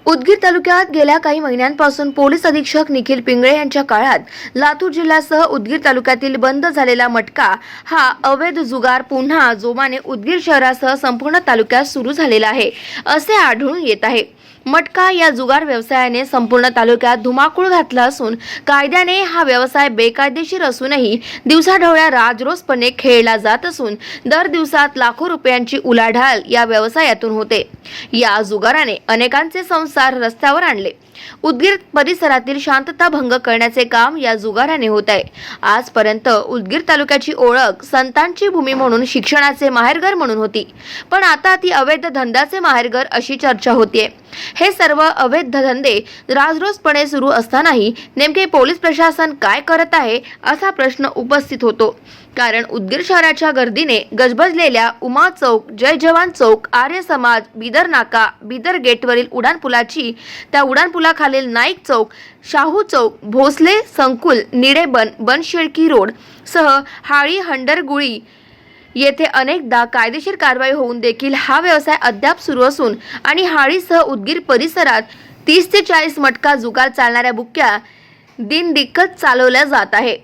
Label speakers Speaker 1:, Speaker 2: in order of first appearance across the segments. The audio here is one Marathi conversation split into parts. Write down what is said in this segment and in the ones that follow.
Speaker 1: उदगीर तालुक्यात गेल्या काही महिन्यांपासून पोलीस अधीक्षक निखिल पिंगळे यांच्या काळात लातूर जिल्ह्यासह उदगीर तालुक्यातील बंद झालेला मटका हा अवैध जुगार पुन्हा जोमाने उदगीर शहरासह संपूर्ण तालुक्यात सुरू झालेला आहे असे आढळून येत आहे। मटका या जुगार व्यवसायाने संपूर्ण तालुक्यात धुमाकूळ घातला असून कायद्याने हा व्यवसाय बेकायदेशीर असूनही दिवसाढवळ्या राजरोसपणे खेळला जात असून दर दिवसात लाखो रुपयांची उलाढाल या व्यवसायातून होते। या जुगाराने अनेकांचे संसार रस्त्यावर आणले। उदगीर परिसरातील शांतता भंग करण्याचे काम या जुगाराने होत आहे। आजपर्यंत उदगीर तालुक्याची ओळख संतांची भूमी म्हणून, शिक्षणाचे माहेरघर म्हणून होती, पण आता ती अवैध धंद्याचे माहेरघर अशी चर्चा होतीये। हे सर्व अवैध धंदे राजरोसपणे सुरू असतानाही नेमके पोलीस प्रशासन काय करत आहे असा प्रश्न उपस्थित होतो। कारण उदगीर शहराच्या गर्दीने गजबजलेल्या उमा चौक, जय जवान चौक, आर्य समाज, बिदर नाका, बिदर गेटवरील उडानपुलाची, त्या उडानपुलाखालील नाईक चौक, शाहू चौक, भोसले संकुल, निडेबन, बनशेळकी रोड सह हाळी, हंडरगुळी येथे अनेकदा कायदेशीर कारवाई होऊन देखील हा व्यवसाय अद्याप सुरू असून आणि हाळीसह उदगीर परिसरात 30 ते 40 मटका जुगार चालणाऱ्या बुक्क्या दिनदिक्कत चालवल्या जात आहे।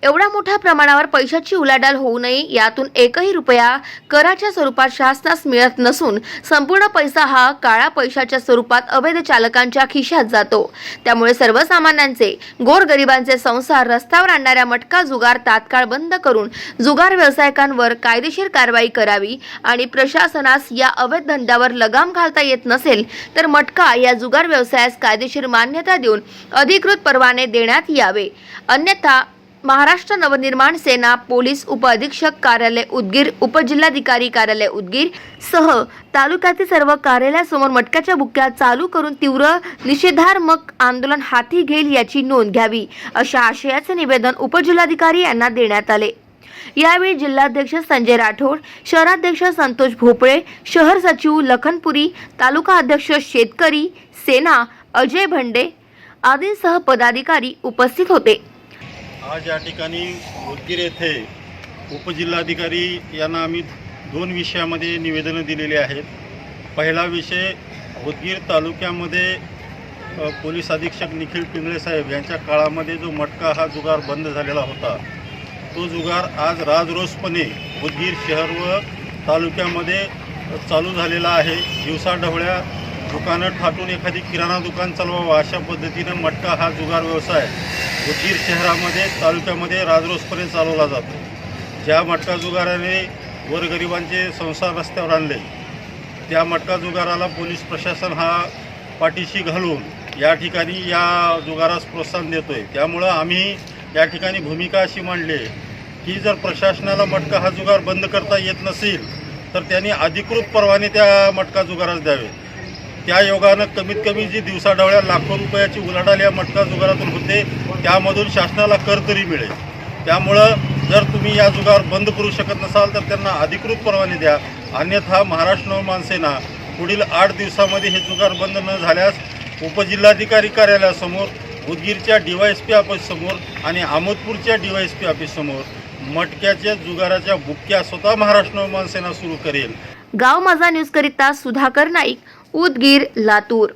Speaker 1: एवढ्या मोठ्या प्रमाणावर पैशाची उलाढाल होऊनही यातून एकही रुपया कराच्या स्वरूपात शासनास मिळत नसून संपूर्ण पैसा हा काळा पैशाच्या स्वरूपात अवैध चालकांच्या खिशात जातो। त्यामुळे सर्वसामान्यांचे, गोरगरिबांचे संसार रस्त्यावर आणणाऱ्या मटका जुगार तात्काळ बंद करून जुगार व्यावसायिकांवर कायदेशीर कारवाई करावी आणि प्रशासनास या अवैध धंद्यावर लगाम घालता येत नसेल तर मटका या जुगार व्यवसायास कायदेशीर मान्यता देऊन अधिकृत परवाने देण्यात यावे, अन्यथा महाराष्ट्र नवनिर्माण सेना पोलीस उपअधीक्षक कार्यालय उदगीर, उपजिल्हाधिकारी कार्यालय उदगीर सह तालुक्यातील सर्व कार्यालयासमोर मटक्याच्या बुक्क्या चालू करून तीव्र निषेधात्मक आंदोलन हाती घेईल याची नोंद घ्यावी, अशा आशयाचे निवेदन उपजिल्हाधिकारी यांना देण्यात आले। यावेळी जिल्हाध्यक्ष संजय राठोड, शहराध्यक्ष संतोष भोपळे, शहर सचिव लखनपुरी, तालुका अध्यक्ष शेतकरी सेना अजय भंडे आदींसह पदाधिकारी उपस्थित होते।
Speaker 2: आज या ठिकाणी उदगीर येथे उपजिल्हाधिकारी यांना आम्ही 2 विषयामध्ये निवेदनं दिलेली आहेत। पहिला विषय, उदगीर तालुक्यामध्ये पोलीस अधीक्षक निखिल पिंगळे साहेब यांच्या काळामध्ये जो मटका हा जुगार बंद झालेला होता, तो जुगार आज राजरोसपणे उदगीर शहर व तालुक्यामध्ये चालू झालेला आहे। दिवसाढवळ्या दुकानं ठाटून एखादी किराणा दुकान चालवावं अशा पद्धतीनं मटका हा जुगार व्यवसाय उदगीर शहरामध्ये, तालुक्यामध्ये राजरोसपणे चालवला जातो। ज्या मटका जुगाराने गोरगरिबांचे संसार रस्त्यावर आणले, त्या मटका जुगाराला पोलीस प्रशासन हा पाठीशी घालून या ठिकाणी या जुगारास प्रोत्साहन देतोय। त्यामुळं आम्ही या ठिकाणी भूमिका अशी मांडली की जर प्रशासनाला मटका हा जुगार बंद करता येत नसेल तर त्यांनी अधिकृत परवाने त्या मटका जुगारास द्यावे। त्या योगानं कमीत कमी जी दिवसाढवळ्या लाखो रुपयाची उलाढाल या मटका जुगारातून होते, त्यामधून शासनाला कर तरी मिळेल। त्यामुळं जर तुम्ही या जुगार बंद करू शकत नसाल तर त्यांना अधिकृत परवाने द्या, अन्यथा महाराष्ट्र नवनिर्माण सेना पुढील 8 दिवसामध्ये हे जुगार बंद न झाल्यास उपजिल्हाधिकारी कार्यालयासमोर, उदगीरच्या DYSP ऑफिससमोर आणि आमोदपूरच्या DYSP ऑफिससमोर मटक्याच्या जुगाराच्या बुक्क्या स्वतः महाराष्ट्र नवनिर्माण सेना सुरू करेल।
Speaker 1: गाव माझा न्यूज करिता सुधाकर नाईक, उदगीर, लातूर।